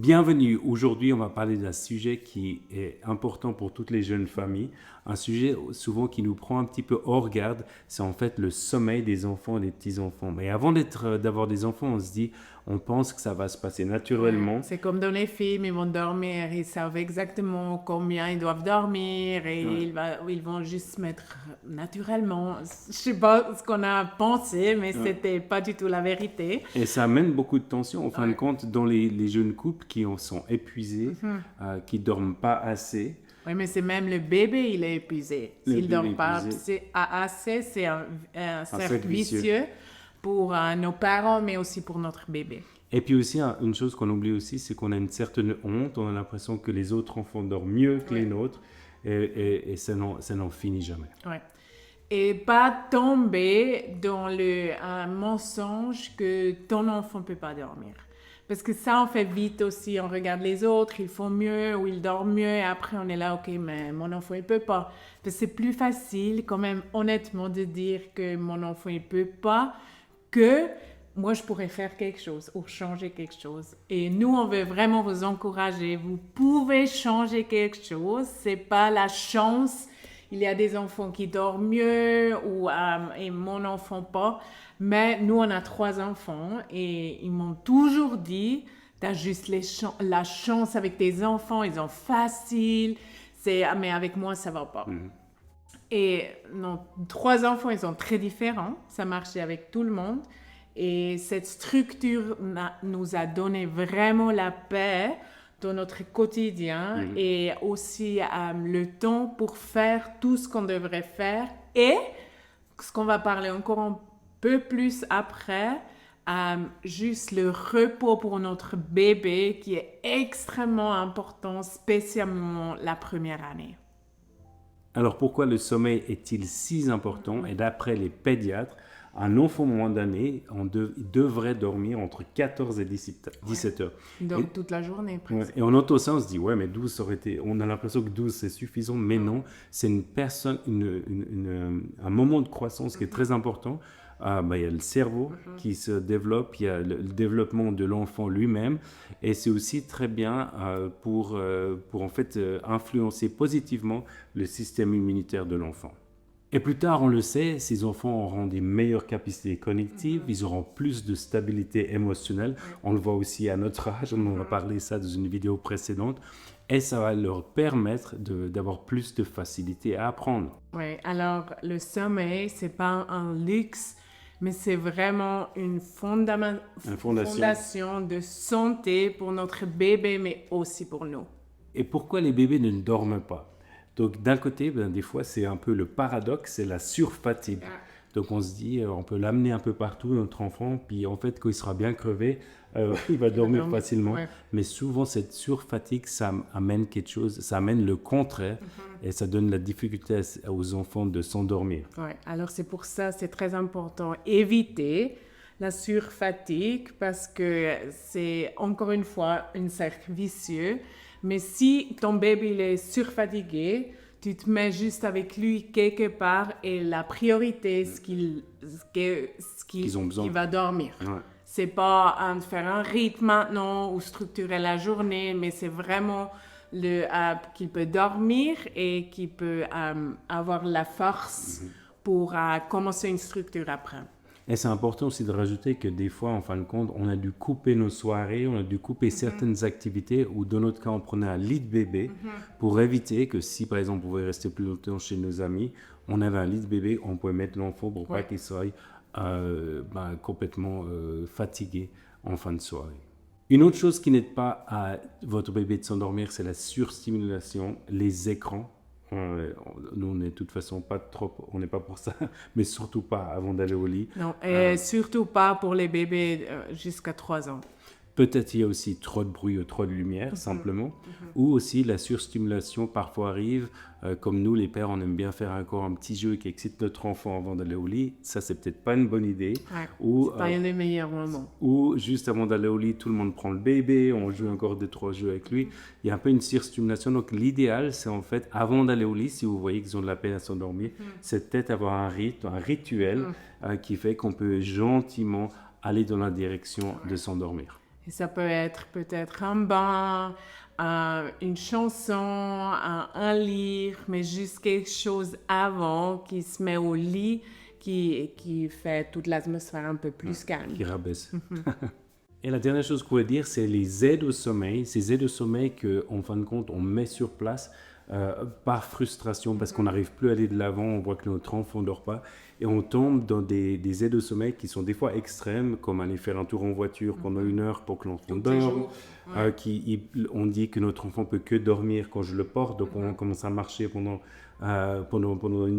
Bienvenue. Aujourd'hui, on va parler d'un sujet qui est important pour toutes les jeunes familles. Un sujet souvent qui nous prend un petit peu hors garde, c'est en fait le sommeil des enfants et des petits-enfants. Mais avant d'avoir des enfants, on pense que ça va se passer naturellement. Ouais, c'est comme dans les films, ils vont dormir, ils savent exactement combien ils doivent dormir et ils vont juste se mettre naturellement. Je sais pas ce qu'on a pensé, mais c'était pas du tout la vérité. Et ça amène beaucoup de tension, en fin de Ouais. compte, dans les jeunes couples qui en sont épuisés, qui dorment pas assez. Oui, mais c'est même le bébé, il est épuisé. Le S'il bébé dort pas épuisé. assez, c'est un cercle cercle vicieux. vicieux pour nos parents, mais aussi pour notre bébé. Et puis aussi, une chose qu'on oublie aussi, c'est qu'on a une certaine honte. On a l'impression que les autres enfants dorment mieux que les nôtres. Et ça n'en finit jamais. Ouais. Et pas tomber dans un mensonge que ton enfant ne peut pas dormir. Parce que ça, on fait vite aussi. On regarde les autres, ils font mieux ou ils dorment mieux. Et après, on est là, OK, mais mon enfant, il ne peut pas. Parce que c'est plus facile, quand même, honnêtement, de dire que mon enfant, il ne peut pas que moi, je pourrais faire quelque chose ou changer quelque chose. Et nous, on veut vraiment vous encourager. Vous pouvez changer quelque chose. C'est pas la chance. Il y a des enfants qui dorment mieux et mon enfant pas. Mais nous, on a 3 enfants et ils m'ont toujours dit, t'as juste la chance avec tes enfants, ils ont facile. Mais avec moi, ça va pas. Et nos 3 enfants, ils sont très différents. Ça marchait avec tout le monde. Et cette structure nous a donné vraiment la paix dans notre quotidien et aussi le temps pour faire tout ce qu'on devrait faire. Et ce qu'on va parler encore un peu plus après, juste le repos pour notre bébé qui est extrêmement important, spécialement la première année. Alors pourquoi le sommeil est-il si important? Et d'après les pédiatres, un enfant moins d'années devrait dormir entre 14 et 17 heures. Donc toute la journée presque. Et on entend ça, on se dit, ouais, mais 12, ça aurait été... On a l'impression que 12, c'est suffisant, mais non, c'est un moment de croissance qui est très important. Il y a le cerveau qui se développe, il y a le développement de l'enfant lui-même, et c'est aussi très bien pour en fait influencer positivement le système immunitaire de l'enfant. Et plus tard, on le sait, ces enfants auront des meilleures capacités cognitives, ils auront plus de stabilité émotionnelle. On le voit aussi à notre âge, on en a parlé ça dans une vidéo précédente. Et ça va leur permettre d'avoir plus de facilité à apprendre. Oui, alors le sommeil, c'est pas un luxe, mais c'est vraiment une fondation de santé pour notre bébé, mais aussi pour nous. Et pourquoi les bébés ne dorment pas? Donc d'un côté, des fois, c'est un peu le paradoxe, c'est la surfatigue. Donc on se dit, on peut l'amener un peu partout, notre enfant, puis en fait, quand il sera bien crevé, il va dormir facilement. Ouais. Mais souvent, cette surfatigue, ça amène quelque chose, ça amène le contraire, et ça donne la difficulté aux enfants de s'endormir. Ouais. Alors c'est pour ça, c'est très important, éviter la surfatigue, parce que c'est encore une fois un cercle vicieux. Mais si ton bébé il est surfatigué, tu te mets juste avec lui quelque part et la priorité, Qu'ils ont besoin. il va dormir. Ouais. C'est pas de faire un rythme maintenant ou structurer la journée, mais c'est vraiment qu'il peut dormir et qu'il peut avoir la force pour commencer une structure après. Et c'est important aussi de rajouter que des fois, en fin de compte, on a dû couper nos soirées, on a dû couper certaines activités, ou dans notre cas, on prenait un lit de bébé pour éviter que si, par exemple, on pouvait rester plus longtemps chez nos amis, on avait un lit de bébé, on pouvait mettre l'enfant pour pas qu'il soit complètement fatigué en fin de soirée. Une autre chose qui n'aide pas à votre bébé de s'endormir, c'est la surstimulation, les écrans. Nous, on n'est de toute façon pas trop, on n'est pas pour ça, mais surtout pas avant d'aller au lit. Non, et surtout pas pour les bébés jusqu'à 3 ans. Peut-être il y a aussi trop de bruit ou trop de lumière, simplement. Ou aussi la surstimulation parfois arrive, comme nous les pères, on aime bien faire encore un petit jeu qui excite notre enfant avant d'aller au lit. Ça, c'est peut-être pas une bonne idée. Ouais, Ou, c'est pas un des meilleurs moments. Ou juste avant d'aller au lit, tout le monde prend le bébé, on joue encore 2-3 jeux avec lui. Il y a un peu une surstimulation. Donc l'idéal, c'est en fait, avant d'aller au lit, si vous voyez qu'ils ont de la peine à s'endormir, c'est peut-être avoir un rituel qui fait qu'on peut gentiment aller dans la direction de s'endormir. Et ça peut être peut-être un bain, une chanson, un livre, mais juste quelque chose avant qui se met au lit, qui fait toute l'atmosphère un peu plus calme. Qui rabaisse. Et la dernière chose qu'on pourrait dire, c'est les aides au sommeil. Ces aides au sommeil qu'en fin de compte, on met sur place par frustration, parce qu'on n'arrive plus à aller de l'avant, on voit que notre enfant ne dort pas, et on tombe dans des aides au sommeil qui sont des fois extrêmes, comme aller faire un tour en voiture pendant 1 heure pour que l'enfant dorme. On dit que notre enfant peut que dormir quand je le porte, donc on commence à marcher pendant 1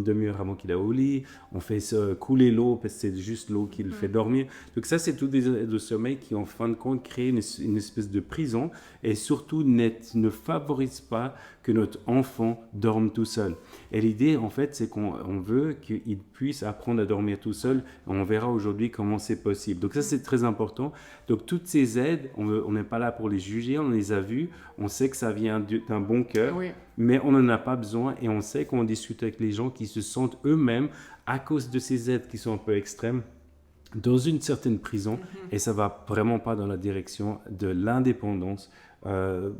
demi-heure avant qu'il aille au lit. On fait couler l'eau parce que c'est juste l'eau qui le fait dormir. Donc ça, c'est tous des aides au sommeil qui, en fin de compte, créent une espèce de prison et surtout ne favorisent pas que notre enfant dorme tout seul. Et l'idée, en fait, c'est qu'on veut qu'il puisse apprendre à dormir tout seul. On verra aujourd'hui comment c'est possible. Donc ça, c'est très important. Donc toutes ces aides, on n'est pas là pour les juger, on les a vues. On sait que ça vient d'un bon cœur, mais on n'en a pas besoin. Et on sait qu'on discute avec les gens qui se sentent eux-mêmes, à cause de ces aides qui sont un peu extrêmes, dans une certaine prison. Et ça ne va vraiment pas dans la direction de l'indépendance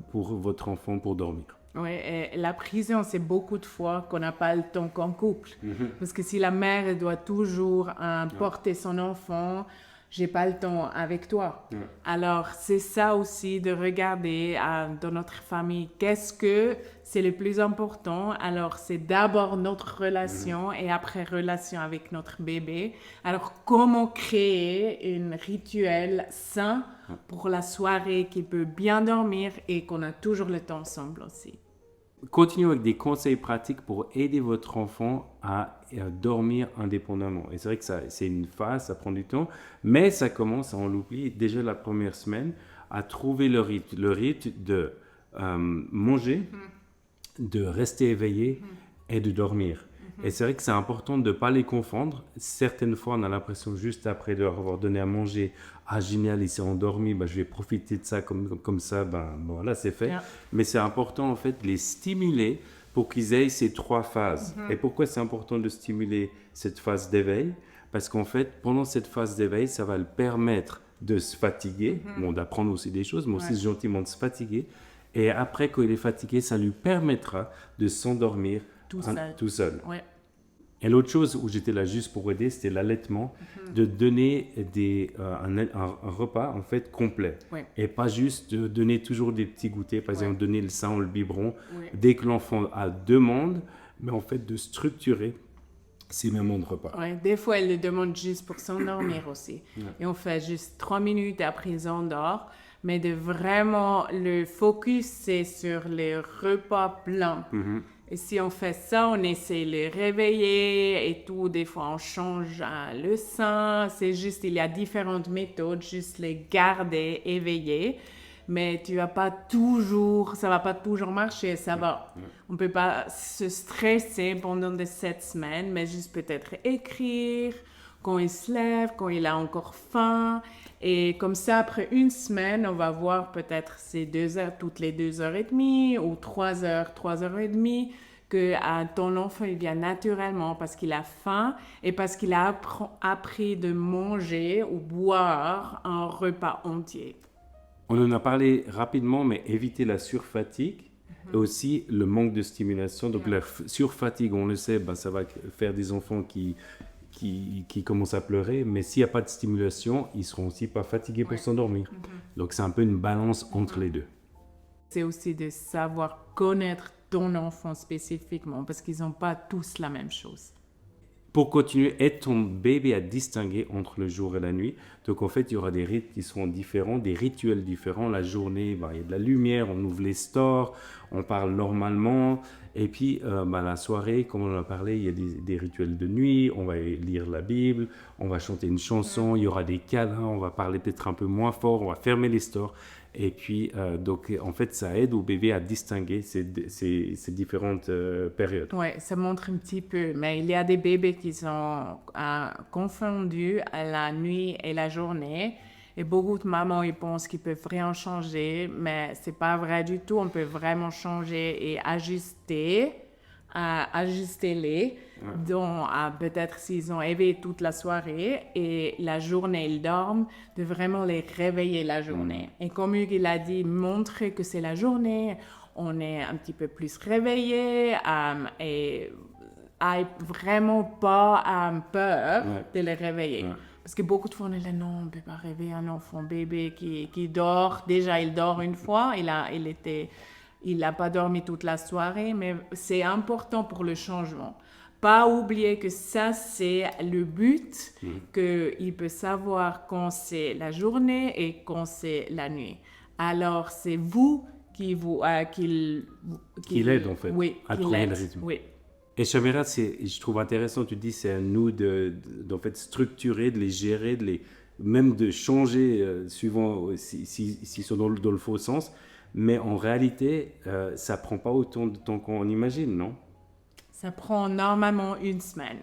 pour votre enfant pour dormir. Oui, et la prison, c'est beaucoup de fois qu'on n'a pas le temps qu'en couple. Parce que si la mère elle doit toujours porter son enfant, j'ai pas le temps avec toi. Alors, c'est ça aussi de regarder dans notre famille, qu'est-ce que c'est le plus important. Alors, c'est d'abord notre relation et après relation avec notre bébé. Alors, comment créer un rituel sain pour la soirée qui peut bien dormir et qu'on a toujours le temps ensemble aussi. Continuez avec des conseils pratiques pour aider votre enfant à dormir indépendamment. Et c'est vrai que c'est une phase, ça prend du temps, mais ça commence, on l'oublie, déjà la première semaine, à trouver le rythme. Le rythme de manger, de rester éveillé et de dormir. Et c'est vrai que c'est important de ne pas les confondre. Certaines fois, on a l'impression juste après de leur avoir donné à manger, ah génial, il s'est endormi, je vais profiter de ça comme ça, voilà, c'est fait. Mais c'est important en fait de les stimuler pour qu'ils aient ces 3 phases. Et pourquoi c'est important de stimuler cette phase d'éveil? Parce qu'en fait, pendant cette phase d'éveil, ça va le permettre de se fatiguer, d'apprendre aussi des choses, mais aussi gentiment de se fatiguer. Et après, quand il est fatigué, ça lui permettra de s'endormir tout seul. Ouais. Et l'autre chose où j'étais là juste pour aider, c'était l'allaitement, de donner un repas en fait complet. Et pas juste de donner toujours des petits goûters, par exemple donner le sein ou le biberon dès que l'enfant a demande, mais en fait de structurer ces moments de repas. Des fois, elle le demande juste pour s'endormir aussi. Et on fait juste 3 minutes et après, ils endorment. Mais de vraiment, le focus, c'est sur les repas blancs. Et si on fait ça, on essaie de les réveiller et tout. Des fois, on change le sein. C'est juste, il y a différentes méthodes, juste les garder éveillés. Mais ça va pas toujours marcher. On peut pas se stresser pendant 7 semaines, mais juste peut-être écrire quand il se lève, quand il a encore faim. Et comme ça, après 1 semaine, on va voir peut-être ces 2 heures, toutes les 2h30 ou 3 heures, 3h30, que ton enfant, il vient naturellement parce qu'il a faim et parce qu'il a appris de manger ou boire un repas entier. On en a parlé rapidement, mais éviter la surfatigue et aussi le manque de stimulation. Donc la surfatigue, on le sait, ça va faire des enfants qui commencent à pleurer, mais s'il n'y a pas de stimulation, ils ne seront aussi pas fatigués pour s'endormir. Donc c'est un peu une balance entre les deux. C'est aussi de savoir connaître ton enfant spécifiquement, parce qu'ils n'ont pas tous la même chose. Pour continuer, aide ton bébé à distinguer entre le jour et la nuit. Donc en fait, il y aura des rythmes qui seront différents, des rituels différents. La journée, il y a de la lumière, on ouvre les stores, on parle normalement. Et puis la soirée, comme on en a parlé, il y a des rituels de nuit, on va lire la Bible, on va chanter une chanson, il y aura des câlins, on va parler peut-être un peu moins fort, on va fermer les stores. Et puis, donc, en fait, ça aide au bébé à distinguer ces différentes périodes. Oui, ça montre un petit peu. Mais il y a des bébés qui sont confondus à la nuit et la journée. Et beaucoup de mamans, ils pensent qu'ils peuvent rien changer. Mais c'est pas vrai du tout. On peut vraiment changer et ajuster ajustez-les, dont peut-être s'ils ont éveillé toute la soirée et la journée ils dorment, de vraiment les réveiller la journée. Et comme Hugues il a dit, montrer que c'est la journée, on est un petit peu plus réveillé et vraiment pas peur de les réveiller. Parce que beaucoup de fois, on est là, non, on ne peut pas réveiller un enfant bébé qui dort. Déjà, il dort une fois, il n'a pas dormi toute la soirée, mais c'est important pour le changement. Pas oublier que ça, c'est le but, qu'il peut savoir quand c'est la journée et quand c'est la nuit. Alors, c'est vous qui l'aide, en fait, à trouver le rythme. Oui. Et Chamira, je trouve intéressant, tu dis, c'est à nous d'en fait, structurer, de les gérer, même de changer suivant s'ils sont dans le faux sens. Mais en réalité, ça ne prend pas autant de temps qu'on imagine, non? Ça prend normalement 1 semaine.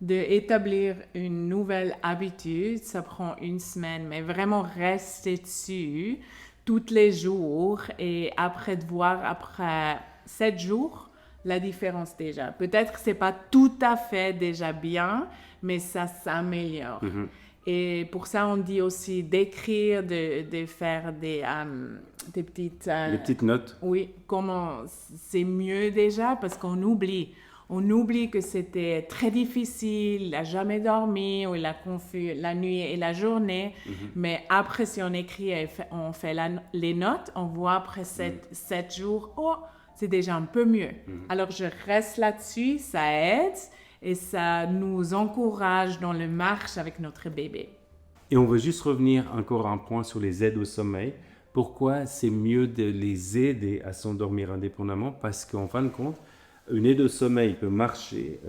D'établir une nouvelle habitude, ça prend 1 semaine, mais vraiment rester dessus tous les jours et après de voir après 7 jours la différence déjà. Peut-être que ce n'est pas tout à fait déjà bien, mais ça s'améliore. Et pour ça, on dit aussi d'écrire, de faire des petites... Des petites notes. Oui, comment c'est mieux déjà parce qu'on oublie. On oublie que c'était très difficile, il n'a jamais dormi, ou il a confus la nuit et la journée. Mais après, si on écrit et on fait les notes, on voit après 7 jours, oh, c'est déjà un peu mieux. Alors, je reste là-dessus, ça aide et ça nous encourage dans le marche avec notre bébé. Et on veut juste revenir encore un point sur les aides au sommeil. Pourquoi c'est mieux de les aider à s'endormir indépendamment? Parce qu'en fin de compte, une aide au sommeil peut marcher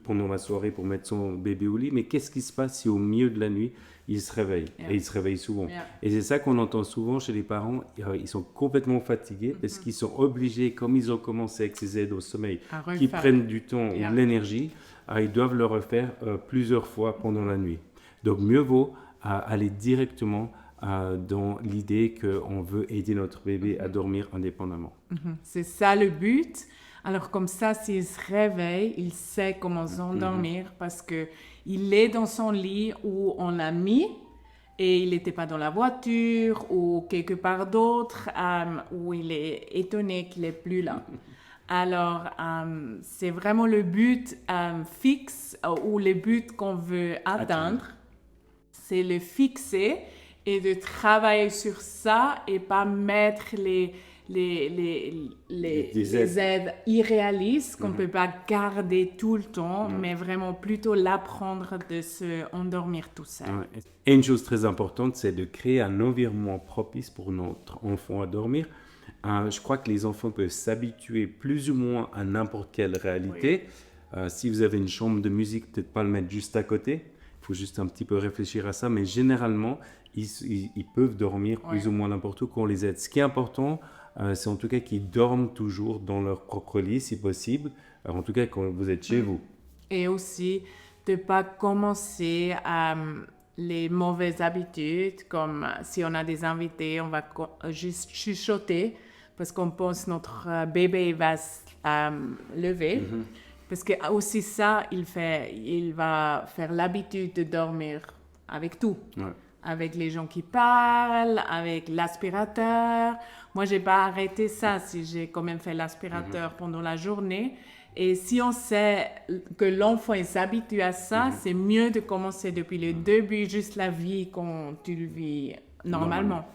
pendant la soirée pour mettre son bébé au lit, mais qu'est-ce qui se passe si au milieu de la nuit, il se réveille? Et il se réveille souvent. Et c'est ça qu'on entend souvent chez les parents, ils sont complètement fatigués parce qu'ils sont obligés, comme ils ont commencé avec ces aides au sommeil, qui prennent du temps ou de l'énergie, ils doivent le refaire plusieurs fois pendant la nuit. Donc mieux vaut aller directement dans l'idée qu'on veut aider notre bébé à dormir indépendamment. C'est ça le but. Alors comme ça, s'il se réveille, il sait comment s'endormir parce qu'il est dans son lit où on l'a mis et il n'était pas dans la voiture ou quelque part d'autre où il est étonné qu'il n'est plus là. Alors, c'est vraiment le but fixe ou le but qu'on veut atteindre. C'est le fixer et de travailler sur ça et pas mettre les aides irréalistes qu'on ne peut pas garder tout le temps, mais vraiment plutôt l'apprendre de se endormir tout seul. Et une chose très importante, c'est de créer un environnement propice pour notre enfant à dormir. Je crois que les enfants peuvent s'habituer plus ou moins à n'importe quelle réalité. Si vous avez une chambre de musique, peut-être pas le mettre juste à côté. Il faut juste un petit peu réfléchir à ça, mais généralement, ils peuvent dormir plus ou moins n'importe où quand on les aide. Ce qui est important, c'est en tout cas qu'ils dorment toujours dans leur propre lit, si possible, en tout cas quand vous êtes chez vous. Et aussi, de ne pas commencer les mauvaises habitudes, comme si on a des invités, on va juste chuchoter, parce qu'on pense que notre bébé va se lever. Parce que aussi ça, il va faire l'habitude de dormir avec tout. Avec les gens qui parlent, avec l'aspirateur. Moi, je n'ai pas arrêté ça si j'ai quand même fait l'aspirateur pendant la journée. Et si on sait que l'enfant s'habitue à ça, c'est mieux de commencer depuis le début, juste la vie quand tu le vis normalement.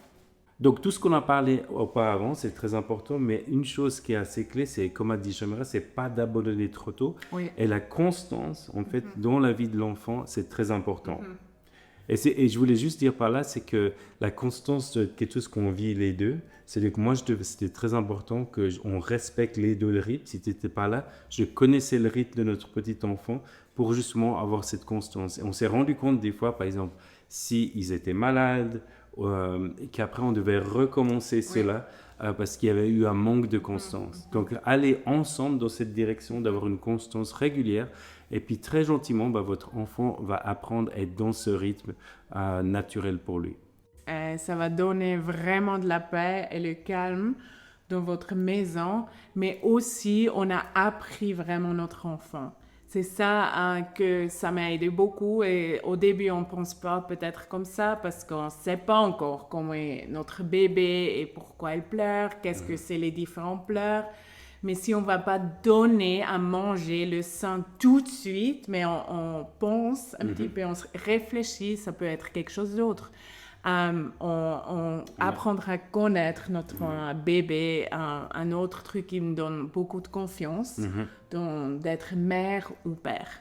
Donc, tout ce qu'on a parlé auparavant, c'est très important, mais une chose qui est assez clé, c'est, comme a dit Chamira, c'est pas d'abandonner trop tôt. Et la constance, en fait, dans la vie de l'enfant, c'est très important. Et je voulais juste dire par là, c'est que la constance de quelque chose qu'on vit les deux, c'est que moi, c'était très important qu'on respecte les deux le rythme. Si tu n'étais pas là, je connaissais le rythme de notre petit enfant pour justement avoir cette constance. Et on s'est rendu compte des fois, par exemple, s'ils étaient malades, et qu'après on devait recommencer cela parce qu'il y avait eu un manque de constance. Donc aller ensemble dans cette direction d'avoir une constance régulière et puis très gentiment votre enfant va apprendre à être dans ce rythme naturel pour lui. Ça va donner vraiment de la paix et le calme dans votre maison, mais aussi on a appris vraiment notre enfant. C'est ça que ça m'a aidé beaucoup et au début on pense pas peut-être comme ça parce qu'on sait pas encore comment est notre bébé et pourquoi il pleure, qu'est-ce que c'est les différents pleurs. Mais si on va pas donner à manger le sein tout de suite, mais on pense un petit peu, on réfléchit, ça peut être quelque chose d'autre. On apprendra à connaître notre bébé, un autre truc qui me donne beaucoup de confiance, d'être mère ou père.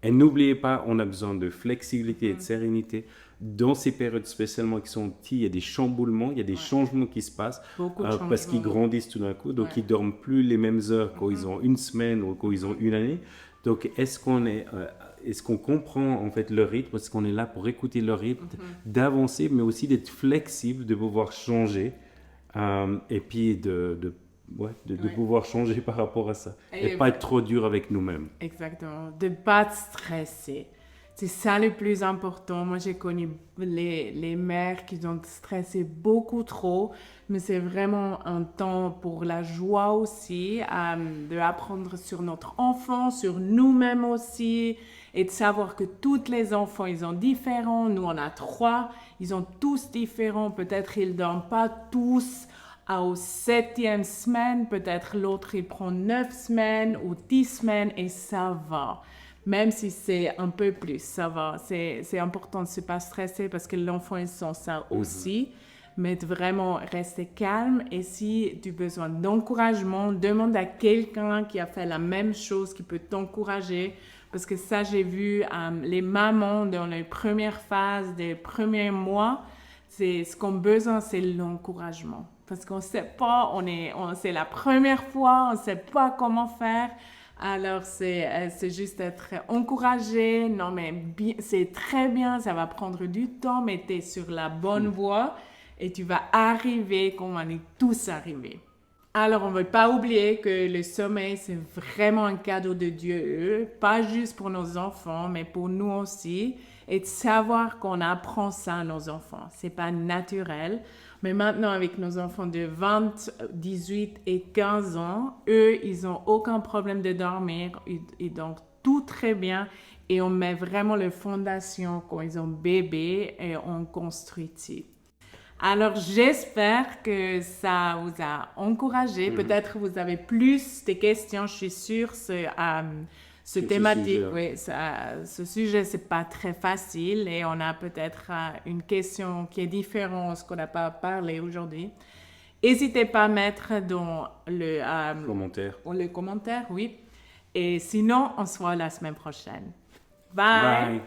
Et n'oubliez pas, on a besoin de flexibilité et de sérénité. Dans ces périodes spécialement qui sont petites, il y a des chamboulements, il y a des changements qui se passent parce qu'ils grandissent tout d'un coup. Donc, ils ne dorment plus les mêmes heures quand ils ont une semaine ou quand ils ont une année. Donc, est-ce qu'on comprend en fait leur rythme? Est-ce qu'on est là pour écouter leur rythme, d'avancer, mais aussi d'être flexible, de pouvoir changer et puis de pouvoir changer par rapport à ça. Et pas être trop dur avec nous-mêmes. Exactement. De ne pas stresser. C'est ça le plus important. Moi, j'ai connu les mères qui ont stressé beaucoup trop, mais c'est vraiment un temps pour la joie aussi, d'apprendre sur notre enfant, sur nous-mêmes aussi, et de savoir que tous les enfants, ils sont différents. Nous, on a 3, ils sont tous différents. Peut-être ils ne dorment pas tous aux 7e semaine, peut-être l'autre il prend 9 semaines ou 10 semaines et ça va. Même si c'est un peu plus, ça va. C'est important de ne pas stresser parce que l'enfant il sent ça aussi, mais de vraiment rester calme et si tu as besoin d'encouragement, demande à quelqu'un qui a fait la même chose, qui peut t'encourager. Parce que ça, j'ai vu les mamans dans les premières phases, des premiers mois, ce qu'on a besoin, c'est l'encouragement. Parce qu'on ne sait pas, c'est la première fois, on ne sait pas comment faire. Alors, c'est juste être encouragé. Non, mais c'est très bien, ça va prendre du temps, mais tu es sur la bonne voie et tu vas arriver comme on est tous arrivés. Alors, on ne veut pas oublier que le sommeil, c'est vraiment un cadeau de Dieu, pas juste pour nos enfants, mais pour nous aussi. Et de savoir qu'on apprend ça à nos enfants. Ce n'est pas naturel. Mais maintenant, avec nos enfants de 20, 18 et 15 ans, eux, ils n'ont aucun problème de dormir. Ils dorment tout très bien. Et on met vraiment les fondations quand ils ont bébé et on construit. Alors, j'espère que ça vous a encouragé. Peut-être vous avez plus de questions, je suis sûre. Ce thématique, ce sujet, c'est pas très facile et on a peut-être une question qui est différente de ce qu'on n'a pas parlé aujourd'hui. N'hésitez pas à mettre dans le commentaire, oui. Et sinon, on se voit la semaine prochaine. Bye!